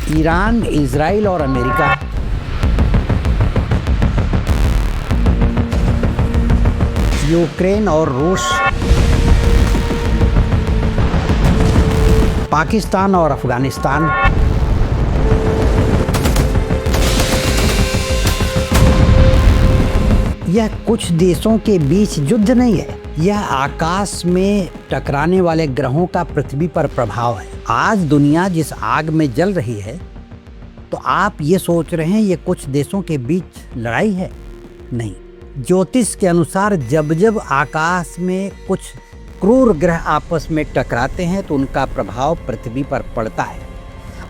Iran, Israel और America. Ukraine और रूस। पाकिस्तान और अफगानिस्तान। यह कुछ देशों के बीच युद्ध नहीं है, यह आकाश में टकराने वाले ग्रहों का पृथ्वी पर प्रभाव है। आज दुनिया जिस आग में जल रही है, तो आप ये सोच रहे हैं ये कुछ देशों के बीच लड़ाई है? नहीं। ज्योतिष के अनुसार जब जब आकाश में कुछ क्रूर ग्रह आपस में टकराते हैं तो उनका प्रभाव पृथ्वी पर पड़ता है,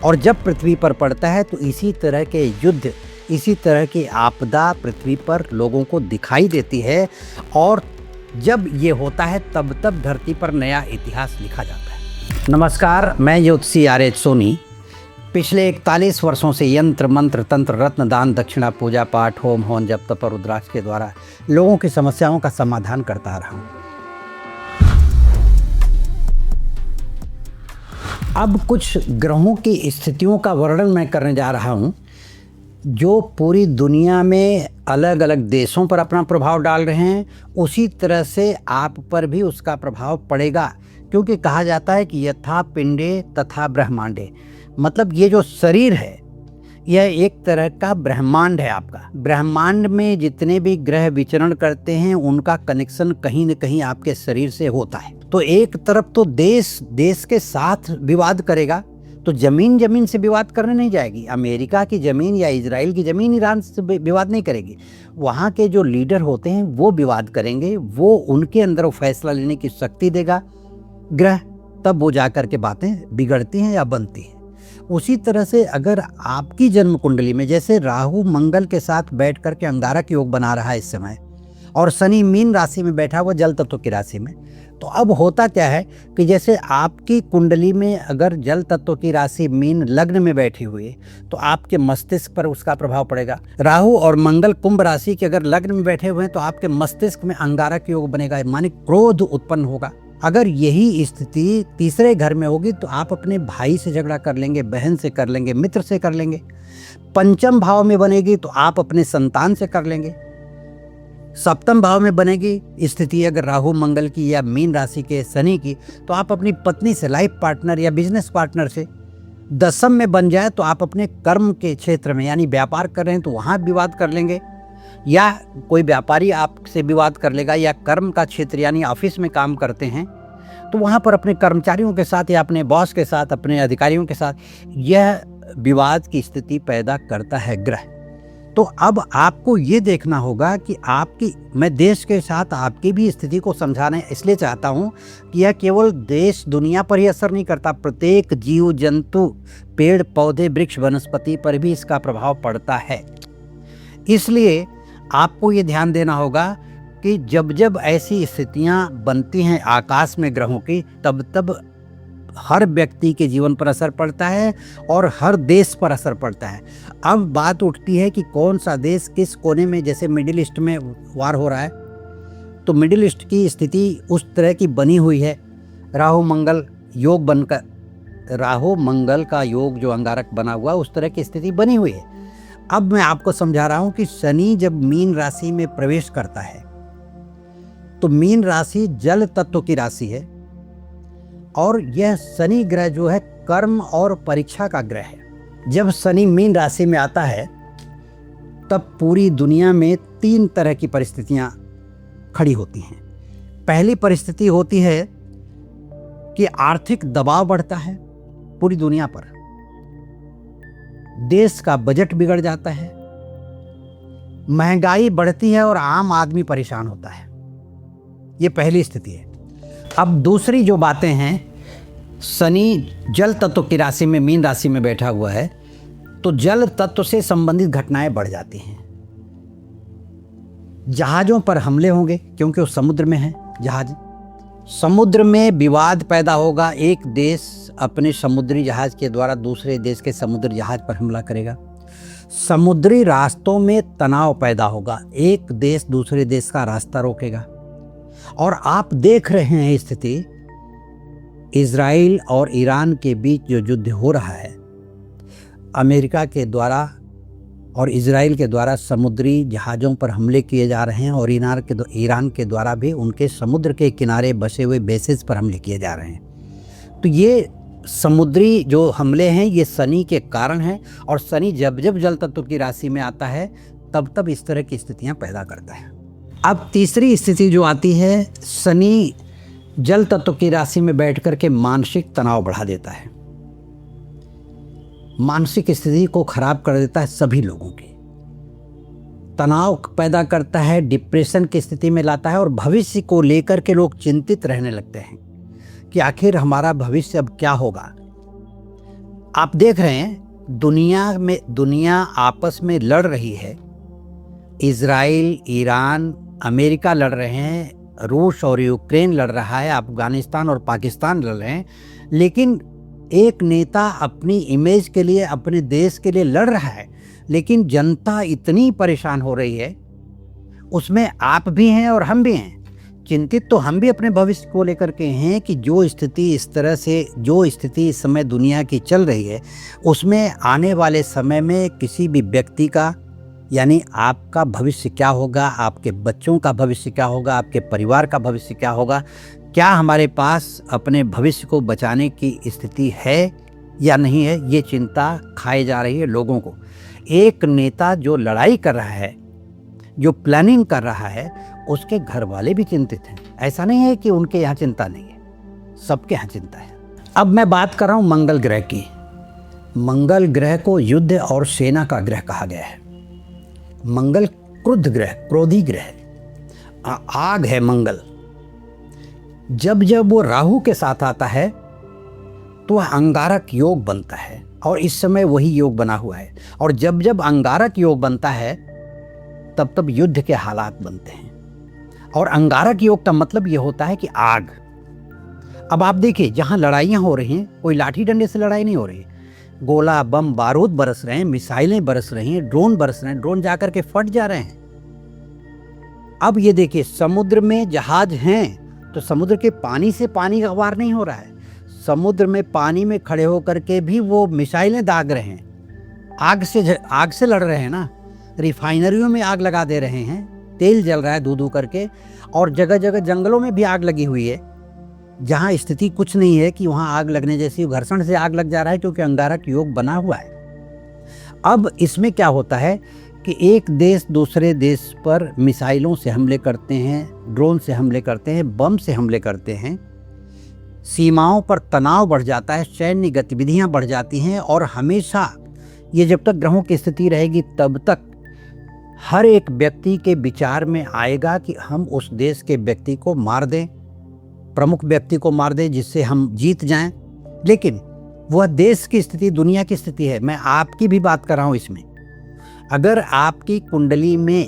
और जब पृथ्वी पर पड़ता है तो इसी तरह के युद्ध, इसी तरह की आपदा पृथ्वी पर लोगों को दिखाई देती है, और जब ये होता है तब धरती पर नया इतिहास लिखा जाता है। नमस्कार, मैं ज्योतिषी आर.एच. सोनी पिछले 41 वर्षों से यंत्र मंत्र तंत्र रत्न दान दक्षिणा पूजा पाठ होम हवन जप तप और रुद्राक्ष के द्वारा लोगों की समस्याओं का समाधान करता रहा हूँ। अब कुछ ग्रहों की स्थितियों का वर्णन मैं करने जा रहा हूँ जो पूरी दुनिया में अलग अलग देशों पर अपना प्रभाव डाल रहे हैं। उसी तरह से आप पर भी उसका प्रभाव पड़ेगा, क्योंकि कहा जाता है कि यथा पिंडे तथा ब्रह्मांडे, मतलब ये जो शरीर है यह एक तरह का ब्रह्मांड है आपका। ब्रह्मांड में जितने भी ग्रह विचरण करते हैं उनका कनेक्शन कहीं न कहीं आपके शरीर से होता है। तो एक तरफ तो देश के साथ विवाद करेगा, तो जमीन से विवाद करने नहीं जाएगी। अमेरिका की ज़मीन या इजराइल की ज़मीन ईरान से विवाद नहीं करेगी। वहाँ के जो लीडर होते हैं वो विवाद करेंगे, वो उनके अंदर वो फैसला लेने की शक्ति देगा ग्रह, तब वो जा कर के बातें बिगड़ती हैं या बनती हैं। उसी तरह से अगर आपकी जन्म कुंडली में जैसे राहु मंगल के साथ बैठ कर के अंगारक योग बना रहा है इस समय, और शनि मीन राशि में बैठा हुआ जल तत्व की राशि में, तो अब होता क्या है कि जैसे आपकी कुंडली में अगर जल तत्व की राशि मीन लग्न में बैठी हुई है तो आपके मस्तिष्क पर उसका प्रभाव पड़ेगा। राहु और मंगल कुंभ राशि के अगर लग्न में बैठे हुए हैं तो आपके मस्तिष्क में अंगारक योग बनेगा, माने क्रोध उत्पन्न होगा। अगर यही स्थिति तीसरे घर में होगी तो आप अपने भाई से झगड़ा कर लेंगे, बहन से कर लेंगे, मित्र से कर लेंगे। पंचम भाव में बनेगी तो आप अपने संतान से कर लेंगे। सप्तम भाव में बनेगी स्थिति अगर राहु मंगल की या मीन राशि के शनि की, तो आप अपनी पत्नी से, लाइफ पार्टनर या बिजनेस पार्टनर से। दसम में बन जाए तो आप अपने कर्म के क्षेत्र में, यानी व्यापार कर रहे हैं तो वहाँ विवाद कर लेंगे, या कोई व्यापारी आपसे विवाद कर लेगा, या कर्म का क्षेत्र यानी ऑफिस में काम करते हैं तो वहाँ पर अपने कर्मचारियों के साथ या अपने बॉस के साथ, अपने अधिकारियों के साथ यह विवाद की स्थिति पैदा करता है ग्रह। तो अब आपको ये देखना होगा कि मैं देश के साथ आपकी भी स्थिति को समझाना इसलिए चाहता हूँ कि यह केवल देश दुनिया पर ही असर नहीं करता, प्रत्येक जीव जंतु, पेड़ पौधे, वृक्ष, वनस्पति पर भी इसका प्रभाव पड़ता है। इसलिए आपको ये ध्यान देना होगा कि जब ऐसी स्थितियाँ बनती हैं आकाश में ग्रहों की, तब हर व्यक्ति के जीवन पर असर पड़ता है और हर देश पर असर पड़ता है। अब बात उठती है कि कौन सा देश किस कोने में, जैसे मिडिल ईस्ट में वार हो रहा है तो मिडिल ईस्ट की स्थिति उस तरह की बनी हुई है। राहु मंगल योग बनकर, राहु मंगल का योग जो अंगारक बना हुआ उस तरह की स्थिति बनी हुई है। अब मैं आपको समझा रहा हूं कि शनि जब मीन राशि में प्रवेश करता है तो मीन राशि जल तत्व की राशि है, और यह शनि ग्रह जो है कर्म और परीक्षा का ग्रह है। जब शनि मीन राशि में आता है तब पूरी दुनिया में 3 तरह की परिस्थितियां खड़ी होती हैं। पहली परिस्थिति होती है कि आर्थिक दबाव बढ़ता है पूरी दुनिया पर, देश का बजट बिगड़ जाता है, महंगाई बढ़ती है और आम आदमी परेशान होता है। ये पहली स्थिति है। अब दूसरी जो बातें हैं, शनि जल तत्व की राशि में मीन राशि में बैठा हुआ है तो जल तत्व से संबंधित घटनाएं बढ़ जाती हैं। जहाज़ों पर हमले होंगे क्योंकि वो समुद्र में है जहाज, समुद्र में विवाद पैदा होगा। एक देश अपने समुद्री जहाज के द्वारा दूसरे देश के समुद्री जहाज पर हमला करेगा। समुद्री रास्तों में तनाव पैदा होगा, एक देश दूसरे देश का रास्ता रोकेगा। और आप देख रहे हैं स्थिति इजराइल और ईरान के बीच जो युद्ध हो रहा है अमेरिका के द्वारा और इजराइल के द्वारा समुद्री जहाज़ों पर हमले किए जा रहे हैं और ईरान के द्वारा भी उनके समुद्र के किनारे बसे हुए बेसेस पर हमले किए जा रहे हैं। तो ये समुद्री जो हमले हैं ये शनि के कारण हैं, और शनि जब जब जल तत्व की राशि में आता है तब तब इस तरह की स्थितियां पैदा करता है। अब तीसरी स्थिति जो आती है, शनि जल तत्व की राशि में बैठ कर के मानसिक तनाव बढ़ा देता है, मानसिक स्थिति को खराब कर देता है, सभी लोगों की तनाव पैदा करता है, डिप्रेशन की स्थिति में लाता है, और भविष्य को लेकर के लोग चिंतित रहने लगते हैं कि आखिर हमारा भविष्य अब क्या होगा। आप देख रहे हैं दुनिया आपस में लड़ रही है, इजराइल, ईरान, अमेरिका लड़ रहे हैं, रूस और यूक्रेन लड़ रहा है, अफगानिस्तान और पाकिस्तान लड़ रहे हैं, लेकिन एक नेता अपनी इमेज के लिए, अपने देश के लिए लड़ रहा है, लेकिन जनता इतनी परेशान हो रही है, उसमें आप भी हैं और हम भी हैं। चिंतित तो हम भी अपने भविष्य को लेकर के हैं कि जो स्थिति इस समय दुनिया की चल रही है, उसमें आने वाले समय में किसी भी व्यक्ति का, यानी आपका भविष्य क्या होगा, आपके बच्चों का भविष्य क्या होगा, आपके परिवार का भविष्य क्या होगा, क्या हमारे पास अपने भविष्य को बचाने की स्थिति है या नहीं है, ये चिंता खाई जा रही है लोगों को। एक नेता जो लड़ाई कर रहा है, जो प्लानिंग कर रहा है, उसके घर वाले भी चिंतित हैं। ऐसा नहीं है कि उनके यहाँ चिंता नहीं है, सबके यहाँ चिंता है। अब मैं बात कर रहा हूँ मंगल ग्रह की। मंगल ग्रह को युद्ध और सेना का ग्रह कहा गया है। मंगल क्रुद्ध ग्रह, क्रोधी ग्रह, आग है मंगल। जब जब वो राहु के साथ आता है तो वह अंगारक योग बनता है, और इस समय वही योग बना हुआ है। और जब जब अंगारक योग बनता है तब तब युद्ध के हालात बनते हैं। और अंगारक योग का मतलब ये होता है कि आग। अब आप देखिए, जहाँ लड़ाइयाँ हो रही हैं, कोई लाठी डंडे से लड़ाई नहीं हो रही, गोला बम बारूद बरस रहे हैं, मिसाइलें बरस रही हैं, ड्रोन बरस रहे हैं, ड्रोन जाकर के फट जा रहे हैं। अब ये देखिए, समुद्र में जहाज हैं तो समुद्र के पानी से पानी का वार नहीं हो रहा है, समुद्र में पानी में खड़े होकर के भी वो मिसाइलें दाग रहे हैं, आग से लड़ रहे हैं ना। रिफाइनरियों में आग लगा दे रहे हैं, तेल जल रहा है धू धू करके, और जगह जगह जंगलों में भी आग लगी हुई है, जहाँ स्थिति कुछ नहीं है कि वहाँ आग लगने जैसी, घर्षण से आग लग जा रहा है, क्योंकि अंगारक योग बना हुआ है। अब इसमें क्या होता है कि एक देश दूसरे देश पर मिसाइलों से हमले करते हैं, ड्रोन से हमले करते हैं, बम से हमले करते हैं, सीमाओं पर तनाव बढ़ जाता है, सैन्य गतिविधियां बढ़ जाती हैं, और हमेशा ये जब तक ग्रहों की स्थिति रहेगी तब तक हर एक व्यक्ति के विचार में आएगा कि हम उस देश के व्यक्ति को मार दें, प्रमुख व्यक्ति को मार दें, जिससे हम जीत जाएं। लेकिन वह देश की स्थिति, दुनिया की स्थिति है। मैं आपकी भी बात कर रहा हूं इसमें। अगर आपकी कुंडली में,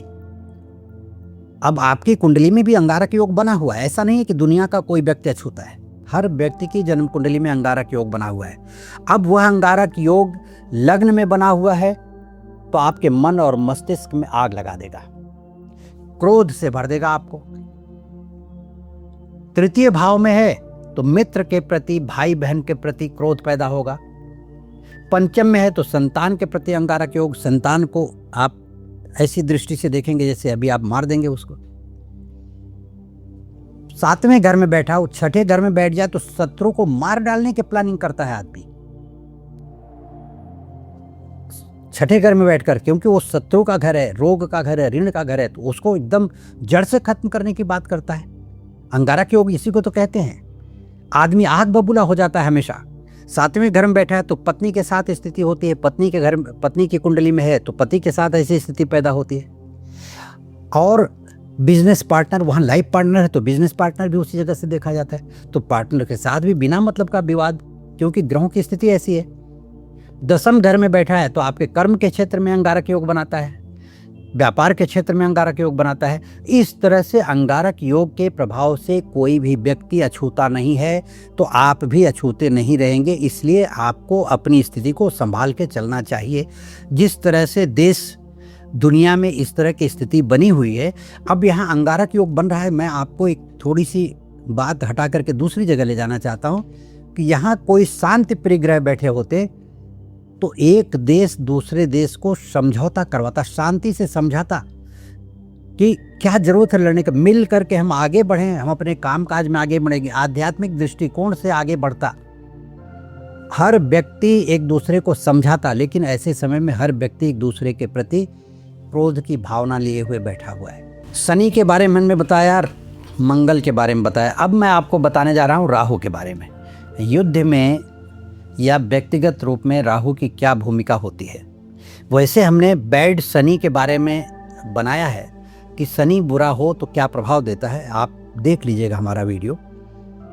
अब आपकी कुंडली में भी अंगारक योग बना हुआ है, ऐसा नहीं है कि दुनिया का कोई व्यक्ति अछूता है, हर व्यक्ति की जन्म कुंडली में अंगारक योग बना हुआ है। अब वह अंगारक योग लग्न में बना हुआ है तो आपके मन और मस्तिष्क में आग लगा देगा, क्रोध से भर देगा आपको। तृतीय भाव में है तो मित्र के प्रति, भाई बहन के प्रति क्रोध पैदा होगा। पंचम में है तो संतान के प्रति अंगारक योग, संतान को आप ऐसी दृष्टि से देखेंगे जैसे अभी आप मार देंगे उसको। सातवें घर में बैठा हो, छठे घर में बैठ जाए तो शत्रु को मार डालने की प्लानिंग करता है आदमी, छठे घर में बैठकर, क्योंकि वो शत्रु का घर है, रोग का घर है, ऋण का घर है, तो उसको एकदम जड़ से खत्म करने की बात करता है। अंगारक योग इसी को तो कहते हैं। आदमी आग बबूला हो जाता है हमेशा। सातवें घर में बैठा है तो पत्नी के साथ स्थिति होती है, पत्नी की कुंडली में है तो पति के साथ ऐसी स्थिति पैदा होती है। और बिजनेस पार्टनर, वहाँ लाइफ पार्टनर है तो बिजनेस पार्टनर भी उसी जगह से देखा जाता है, तो पार्टनर के साथ भी बिना मतलब का विवाद, क्योंकि ग्रहों की स्थिति ऐसी है। दसम घर में बैठा है तो आपके कर्म के क्षेत्र में अंगारक योग बनाता है, व्यापार के क्षेत्र में अंगारक योग बनाता है। इस तरह से अंगारक योग के प्रभाव से कोई भी व्यक्ति अछूता नहीं है, तो आप भी अछूते नहीं रहेंगे। इसलिए आपको अपनी स्थिति को संभाल के चलना चाहिए। जिस तरह से देश दुनिया में इस तरह की स्थिति बनी हुई है, अब यहाँ अंगारक योग बन रहा है। मैं आपको एक थोड़ी सी बात हटा करके दूसरी जगह ले जाना चाहता हूँ कि यहाँ कोई शांति प्रिय ग्रह बैठे होते तो एक देश दूसरे देश को समझौता करवाता, शांति से समझाता कि क्या जरूरत है लड़ने का, मिल करके हम आगे बढ़ें, हम अपने काम काज में आगे बढ़ेंगे। आध्यात्मिक दृष्टिकोण से आगे बढ़ता, हर व्यक्ति एक दूसरे को समझाता। लेकिन ऐसे समय में हर व्यक्ति एक दूसरे के प्रति क्रोध की भावना लिए हुए बैठा हुआ है। शनि के बारे में बताया, मंगल के बारे में बताया। अब मैं आपको बताने जा रहा हूँ राहु के बारे में। युद्ध में या व्यक्तिगत रूप में राहु की क्या भूमिका होती है। वैसे हमने बैड शनि के बारे में बनाया है कि शनि बुरा हो तो क्या प्रभाव देता है, आप देख लीजिएगा हमारा वीडियो।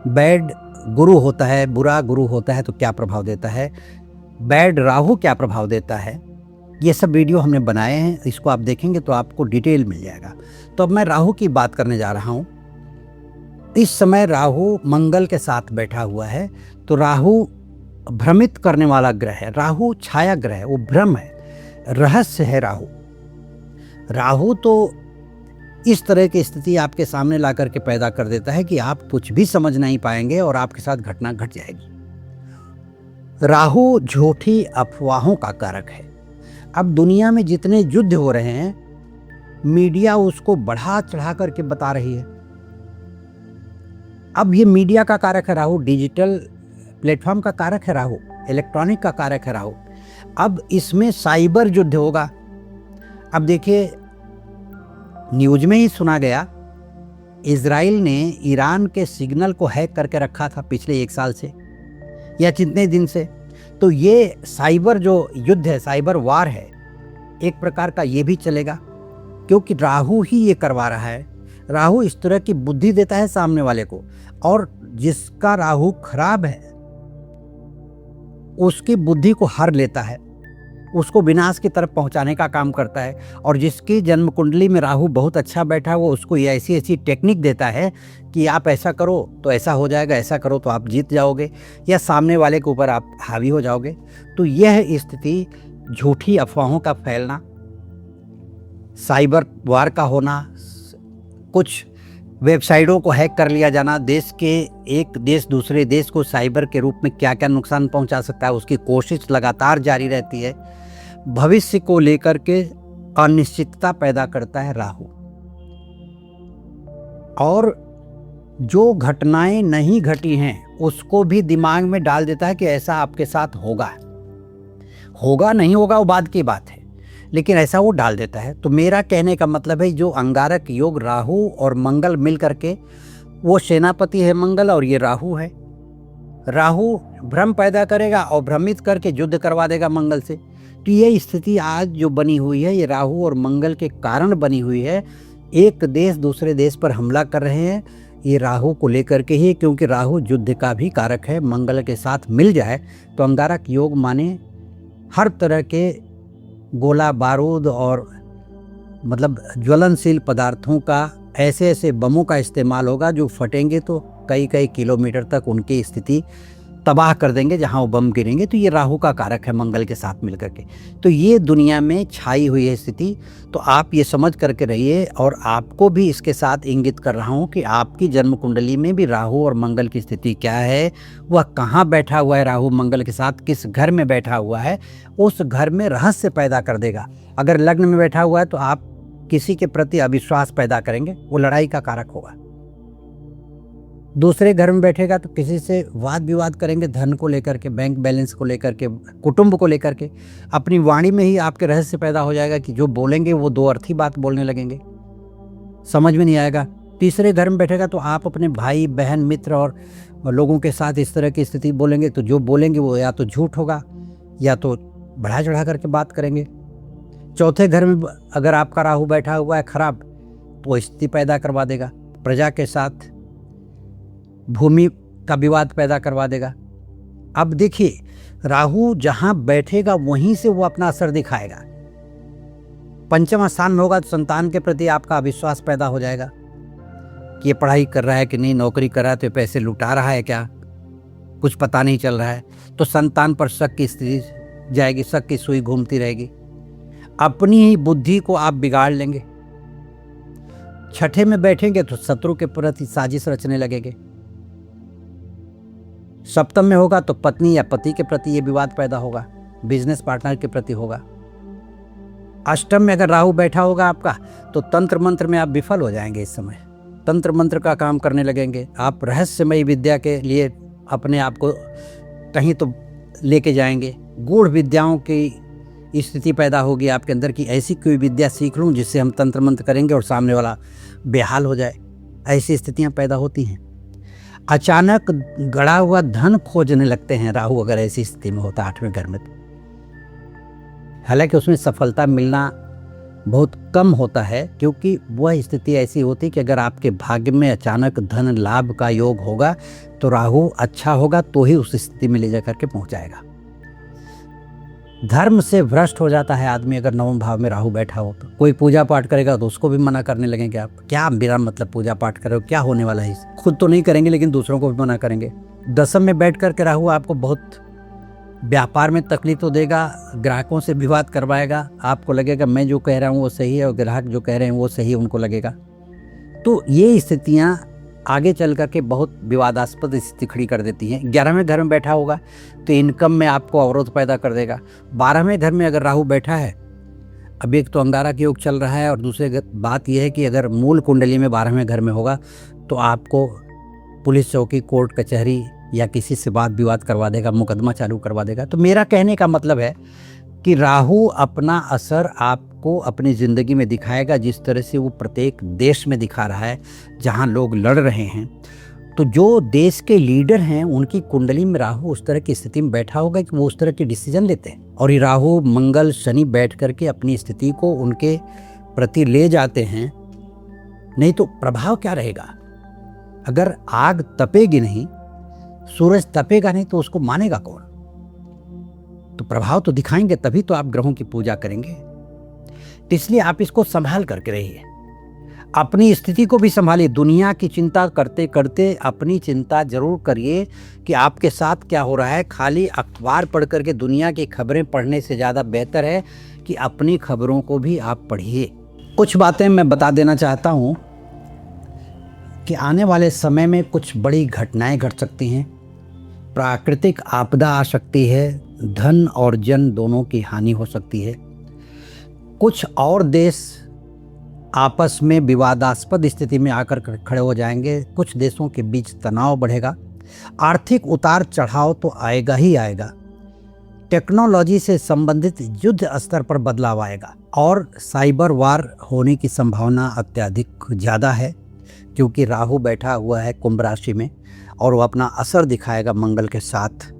बैड गुरु होता है, बुरा गुरु होता है तो क्या प्रभाव देता है, बैड राहु क्या प्रभाव देता है, ये सब वीडियो हमने बनाए हैं। इसको आप देखेंगे तो आपको डिटेल मिल जाएगा। तो अब मैं राहु की बात करने जा रहा हूँ। इस समय राहु मंगल के साथ बैठा हुआ है, तो राहु भ्रमित करने वाला ग्रह है। राहु छाया ग्रह है, वो भ्रम है, रहस्य है राहु। राहु तो इस तरह की स्थिति आपके सामने ला करके पैदा कर देता है कि आप कुछ भी समझ नहीं पाएंगे और आपके साथ घटना घट जाएगी। राहु झूठी अफवाहों का कारक है। अब दुनिया में जितने युद्ध हो रहे हैं, मीडिया उसको बढ़ा चढ़ा करके बता रही है। अब ये मीडिया का कारक है राहु, डिजिटल प्लेटफॉर्म का कारक है राहु, इलेक्ट्रॉनिक का कारक है राहु। अब इसमें साइबर युद्ध होगा। अब देखिए, न्यूज में ही सुना गया, इजराइल ने ईरान के सिग्नल को हैक करके रखा था पिछले 1 साल से या कितने दिन से। तो ये साइबर जो युद्ध है, साइबर वार है, एक प्रकार का ये भी चलेगा, क्योंकि राहु ही ये करवा रहा है। राहु इस तरह की बुद्धि देता है सामने वाले को, और जिसका राहु खराब है उसकी बुद्धि को हर लेता है, उसको विनाश की तरफ पहुंचाने का काम करता है। और जिसकी जन्म कुंडली में राहु बहुत अच्छा बैठा है, वो उसको ये ऐसी ऐसी टेक्निक देता है कि आप ऐसा करो तो ऐसा हो जाएगा, ऐसा करो तो आप जीत जाओगे, या सामने वाले के ऊपर आप हावी हो जाओगे। तो यह स्थिति, झूठी अफवाहों का फैलना, साइबर वार का होना, कुछ वेबसाइटों को हैक कर लिया जाना, देश के एक देश दूसरे देश को साइबर के रूप में क्या क्या नुकसान पहुंचा सकता है, उसकी कोशिश लगातार जारी रहती है। भविष्य को लेकर के अनिश्चितता पैदा करता है राहु। और जो घटनाएं नहीं घटी हैं उसको भी दिमाग में डाल देता है कि ऐसा आपके साथ होगा। होगा नहीं होगा वो बाद की बात है, लेकिन ऐसा वो डाल देता है। तो मेरा कहने का मतलब है, जो अंगारक योग राहु और मंगल मिल करके, वो सेनापति है मंगल और ये राहु है। राहु भ्रम पैदा करेगा और भ्रमित करके युद्ध करवा देगा मंगल से। तो ये स्थिति आज जो बनी हुई है, ये राहु और मंगल के कारण बनी हुई है। एक देश दूसरे देश पर हमला कर रहे हैं, ये राहु को लेकर के ही, क्योंकि राहु युद्ध का भी कारक है। मंगल के साथ मिल जाए तो अंगारक योग माने हर तरह के गोला बारूद और मतलब ज्वलनशील पदार्थों का, ऐसे ऐसे बमों का इस्तेमाल होगा जो फटेंगे तो कई कई किलोमीटर तक उनकी स्थिति तबाह कर देंगे जहां वो बम गिरेंगे। तो ये राहु का कारक है मंगल के साथ मिलकर के। तो ये दुनिया में छाई हुई है स्थिति। तो आप ये समझ करके रहिए, और आपको भी इसके साथ इंगित कर रहा हूँ कि आपकी जन्म कुंडली में भी राहु और मंगल की स्थिति क्या है, वह कहाँ बैठा हुआ है राहु मंगल के साथ, किस घर में बैठा हुआ है, उस घर में रहस्य पैदा कर देगा। अगर लग्न में बैठा हुआ है तो आप किसी के प्रति अविश्वास पैदा करेंगे, वो लड़ाई का कारक होगा। दूसरे घर में बैठेगा तो किसी से वाद विवाद करेंगे, धन को लेकर के, बैंक बैलेंस को लेकर के, कुटुंब को लेकर के। अपनी वाणी में ही आपके रहस्य पैदा हो जाएगा कि जो बोलेंगे वो दो अर्थी बात बोलने लगेंगे, समझ में नहीं आएगा। तीसरे घर में बैठेगा तो आप अपने भाई बहन मित्र और लोगों के साथ इस तरह की स्थिति बोलेंगे, तो जो बोलेंगे वो या तो झूठ होगा या तो बढ़ा चढ़ा करके बात करेंगे। चौथे घर में अगर आपका राहु बैठा हुआ है खराब, तो वो स्थिति पैदा करवा देगा, प्रजा के साथ भूमि का विवाद पैदा करवा देगा। अब देखिए, राहु जहां बैठेगा वहीं से वो अपना असर दिखाएगा। पंचम स्थान में होगा तो संतान के प्रति आपका अविश्वास पैदा हो जाएगा कि ये पढ़ाई कर रहा है कि नहीं, नौकरी कर रहा है तो पैसे लुटा रहा है क्या, कुछ पता नहीं चल रहा है। तो संतान पर शक की स्थिति जाएगी, शक की सुई घूमती रहेगी। अपनी ही बुद्धि को आप बिगाड़ लेंगे। छठे में बैठेंगे तो शत्रु के प्रति साजिश रचने लगेंगे। सप्तम में होगा तो पत्नी या पति के प्रति ये विवाद पैदा होगा, बिजनेस पार्टनर के प्रति होगा। अष्टम में अगर राहु बैठा होगा आपका, तो तंत्र मंत्र में आप विफल हो जाएंगे। इस समय तंत्र मंत्र का काम करने लगेंगे आप, रहस्यमयी विद्या के लिए अपने आप को कहीं तो लेके जाएंगे। गूढ़ विद्याओं की स्थिति पैदा होगी आपके अंदर कि ऐसी कोई विद्या सीख लूं जिससे हम तंत्र मंत्र करेंगे और सामने वाला बेहाल हो जाए। ऐसी स्थितियां पैदा होती हैं। अचानक गड़ा हुआ धन खोजने लगते हैं राहु अगर ऐसी स्थिति में होता 8वें घर में। हालांकि उसमें सफलता मिलना बहुत कम होता है, क्योंकि वह स्थिति ऐसी होती है कि अगर आपके भाग्य में अचानक धन लाभ का योग होगा तो राहु अच्छा होगा तो ही उस स्थिति में ले जाकर के पहुंचाएगा। धर्म से भ्रष्ट हो जाता है आदमी अगर 9वें भाव में राहु बैठा हो तो। कोई पूजा पाठ करेगा तो उसको भी मना करने लगेंगे आप, क्या मेरा मतलब पूजा पाठ करो, क्या होने वाला है। खुद तो नहीं करेंगे लेकिन दूसरों को भी मना करेंगे। 10वें में बैठ करके राहु आपको बहुत व्यापार में तकलीफ तो देगा, ग्राहकों से विवाद करवाएगा। आपको लगेगा मैं जो कह रहा हूँ वो सही है और ग्राहक जो कह रहे हैं वो सही है, उनको लगेगा। तो ये स्थितियाँ आगे चल करके बहुत विवादास्पद स्थिति खड़ी कर देती हैं। 11वें घर में बैठा होगा तो इनकम में आपको अवरोध पैदा कर देगा। 12वें घर में अगर राहु बैठा है, अब एक तो अंगारा का योग चल रहा है और दूसरी बात यह है कि अगर मूल कुंडली में 12वें घर में होगा तो आपको पुलिस चौकी, कोर्ट कचहरी या किसी से बात विवाद करवा देगा, मुकदमा चालू करवा देगा। तो मेरा कहने का मतलब है कि राहु अपना असर आपको अपनी ज़िंदगी में दिखाएगा जिस तरह से वो प्रत्येक देश में दिखा रहा है जहां लोग लड़ रहे हैं। तो जो देश के लीडर हैं उनकी कुंडली में राहु उस तरह की स्थिति में बैठा होगा कि वो उस तरह के डिसीजन लेते हैं। और ये राहु, मंगल, शनि बैठ करके अपनी स्थिति को उनके प्रति ले जाते हैं। नहीं तो प्रभाव क्या रहेगा? अगर आग तपेगी नहीं, सूरज तपेगा नहीं, तो उसको मानेगा कौन? तो प्रभाव तो दिखाएंगे, तभी तो आप ग्रहों की पूजा करेंगे। तो इसलिए आप इसको संभाल करके रहिए, अपनी स्थिति को भी संभालिए। दुनिया की चिंता करते करते अपनी चिंता जरूर करिए कि आपके साथ क्या हो रहा है। खाली अखबार पढ़ करके दुनिया की खबरें पढ़ने से ज़्यादा बेहतर है कि अपनी खबरों को भी आप पढ़िए। कुछ बातें मैं बता देना चाहता हूँ कि आने वाले समय में कुछ बड़ी घटनाएं घट सकती हैं। प्राकृतिक आपदा आ सकती है, धन और जन दोनों की हानि हो सकती है। कुछ और देश आपस में विवादास्पद स्थिति में आकर खड़े हो जाएंगे। कुछ देशों के बीच तनाव बढ़ेगा। आर्थिक उतार चढ़ाव तो आएगा ही आएगा। टेक्नोलॉजी से संबंधित युद्ध स्तर पर बदलाव आएगा और साइबर वार होने की संभावना अत्यधिक ज़्यादा है, क्योंकि राहु बैठा हुआ है कुंभ राशि में और वो अपना असर दिखाएगा मंगल के साथ।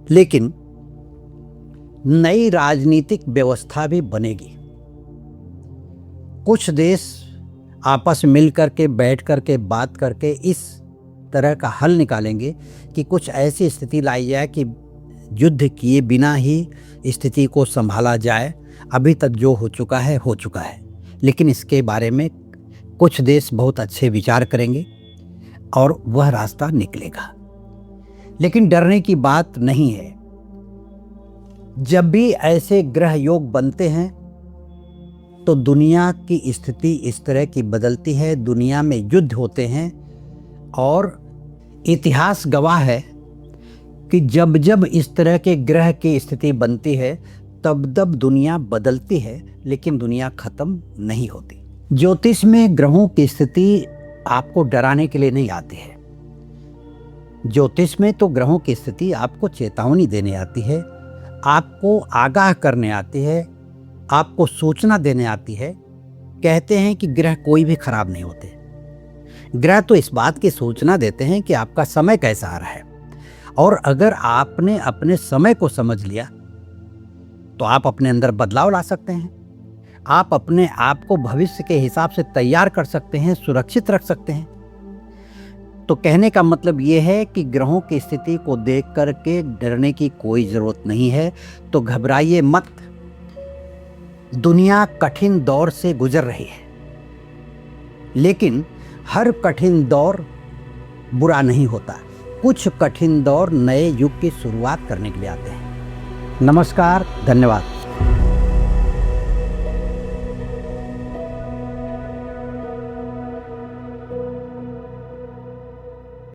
लेकिन नई राजनीतिक व्यवस्था भी बनेगी। कुछ देश आपस में मिल करके, बैठ करके, बात करके इस तरह का हल निकालेंगे कि कुछ ऐसी स्थिति लाई जाए कि युद्ध किए बिना ही स्थिति को संभाला जाए। अभी तक जो हो चुका है हो चुका है, लेकिन इसके बारे में कुछ देश बहुत अच्छे विचार करेंगे और वह रास्ता निकलेगा। लेकिन डरने की बात नहीं है। जब भी ऐसे ग्रह योग बनते हैं तो दुनिया की स्थिति इस तरह की बदलती है, दुनिया में युद्ध होते हैं और इतिहास गवाह है कि जब जब इस तरह के ग्रह की स्थिति बनती है तब तब दुनिया बदलती है, लेकिन दुनिया खत्म नहीं होती। ज्योतिष में ग्रहों की स्थिति आपको डराने के लिए नहीं आती है। ज्योतिष में तो ग्रहों की स्थिति आपको चेतावनी देने आती है, आपको आगाह करने आती है, आपको सूचना देने आती है। कहते हैं कि ग्रह कोई भी खराब नहीं होते। ग्रह तो इस बात की सूचना देते हैं कि आपका समय कैसा आ रहा है, और अगर आपने अपने समय को समझ लिया तो आप अपने अंदर बदलाव ला सकते हैं। आप अपने आप को भविष्य के हिसाब से तैयार कर सकते हैं, सुरक्षित रख सकते हैं। तो कहने का मतलब ये है कि ग्रहों की स्थिति को देख करके डरने की कोई ज़रूरत नहीं है। तो घबराइए मत। दुनिया कठिन दौर से गुजर रही है, लेकिन हर कठिन दौर बुरा नहीं होता। कुछ कठिन दौर नए युग की शुरुआत करने के लिए आते हैं। नमस्कार, धन्यवाद।